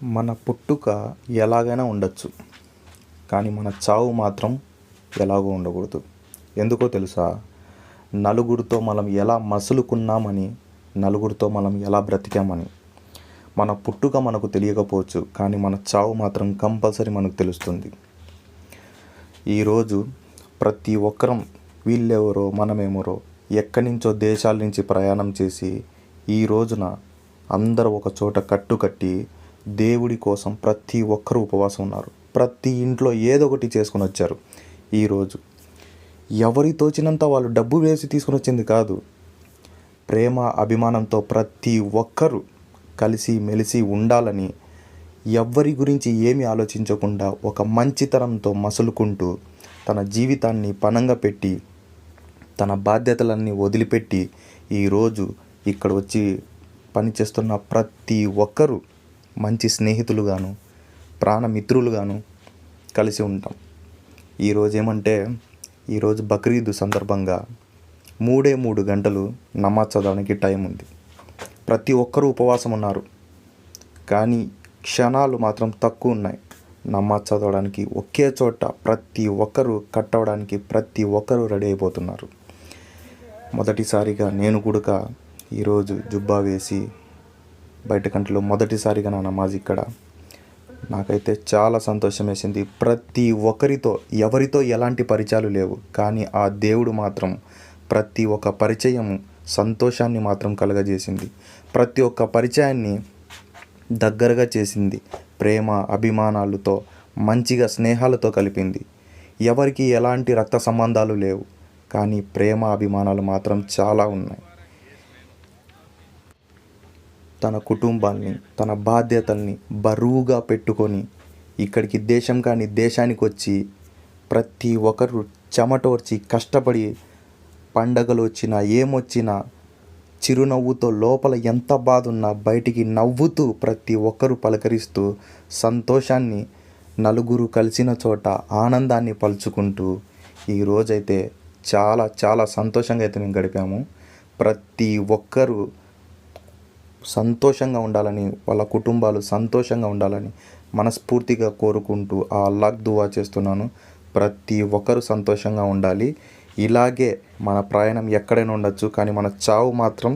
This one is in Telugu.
మన పుట్టుక ఎలాగైనా ఉండొచ్చు. కానీ మన చావు మాత్రం ఎలాగో ఉండకూడదు. ఎందుకో తెలుసా? నలుగురితో మనం ఎలా మసులుకున్నామని, నలుగురితో మనం ఎలా బ్రతికామని. మన పుట్టుక మనకు తెలియకపోవచ్చు, కానీ మన చావు మాత్రం కంపల్సరీ మనకు తెలుస్తుంది. ఈరోజు ప్రతి ఒక్కరం వీళ్ళెవరో మనమెవరో ఎక్కడి నుంచో దేశాల నుంచి ప్రయాణం చేసి ఈ రోజున అందరూ ఒక చోట కట్టుకట్టి దేవుడి కోసం ప్రతి ఒక్కరూ ఉపవాసం ఉన్నారు. ప్రతి ఇంట్లో ఏదో ఒకటి చేసుకుని వచ్చారు. ఈరోజు ఎవరి తోచినంత వాళ్ళు డబ్బు వేసి తీసుకుని వచ్చింది కాదు, ప్రేమ అభిమానంతో ప్రతి ఒక్కరూ కలిసి మెలిసి ఉండాలని, ఎవ్వరి గురించి ఏమీ ఆలోచించకుండా ఒక మంచితనంతో మసులుకుంటూ తన జీవితాన్ని పణంగా పెట్టి తన బాధ్యతలన్నీ వదిలిపెట్టి ఈరోజు ఇక్కడ వచ్చి పనిచేస్తున్న ప్రతి ఒక్కరూ మంచి స్నేహితులుగాను ప్రాణమిత్రులుగాను కలిసి ఉంటాం. ఈరోజు ఏమంటే, ఈరోజు బక్రీద్ సందర్భంగా 3 గంటలు నమాజ్ చదవడానికి టైం ఉంది. ప్రతి ఒక్కరూ ఉపవాసం ఉన్నారు, కానీ క్షణాలు మాత్రం తక్కువ ఉన్నాయి నమాజ్ చదవడానికి. ఒకే చోట ప్రతి ఒక్కరూ కట్టవడానికి ప్రతి ఒక్కరూ రెడీ అయిపోతున్నారు. మొదటిసారిగా నేను కూడా ఈరోజు జుబ్బా వేసి బయట కంటిలో మొదటిసారిగా నా నమాజ్ ఇక్కడ. నాకైతే చాలా సంతోషం వేసింది. ప్రతి ఒక్కరితో ఎవరితో ఎలాంటి పరిచయాలు లేవు, కానీ ఆ దేవుడు మాత్రం ప్రతి ఒక్క పరిచయం సంతోషాన్ని మాత్రం కలగజేసింది. ప్రతి ఒక్క పరిచయాన్ని దగ్గరగా చేసింది. ప్రేమ అభిమానాలతో మంచిగా స్నేహాలతో కలిపింది. ఎవరికి ఎలాంటి రక్త సంబంధాలు లేవు, కానీ ప్రేమ అభిమానాలు మాత్రం చాలా ఉన్నాయి. తన కుటుంబాన్ని తన బాధ్యతల్ని బరువుగా పెట్టుకొని ఇక్కడికి దేశం కాని దేశానికి వచ్చి ప్రతి ఒక్కరు చెమటోర్చి కష్టపడి పండగలు వచ్చినా ఏమొచ్చినా చిరునవ్వుతో లోపల ఎంత బాధ ఉన్నా బయటికి నవ్వుతూ ప్రతి ఒక్కరూ పలకరిస్తూ సంతోషాన్ని నలుగురు కలిసిన చోట ఆనందాన్ని పంచుకుంటూ ఈరోజైతే చాలా చాలా సంతోషంగా అయితే మేము గడిపాము. ప్రతి ఒక్కరూ సంతోషంగా ఉండాలని, వాళ్ళ కుటుంబాలు సంతోషంగా ఉండాలని మనస్ఫూర్తిగా కోరుకుంటూ ఆ అల్లాహ్ దువా చేస్తున్నాను. ప్రతి ఒక్కరూ సంతోషంగా ఉండాలి. ఇలాగే మన ప్రయాణం ఎక్కడైనా ఉండొచ్చు, కానీ మన చావు మాత్రం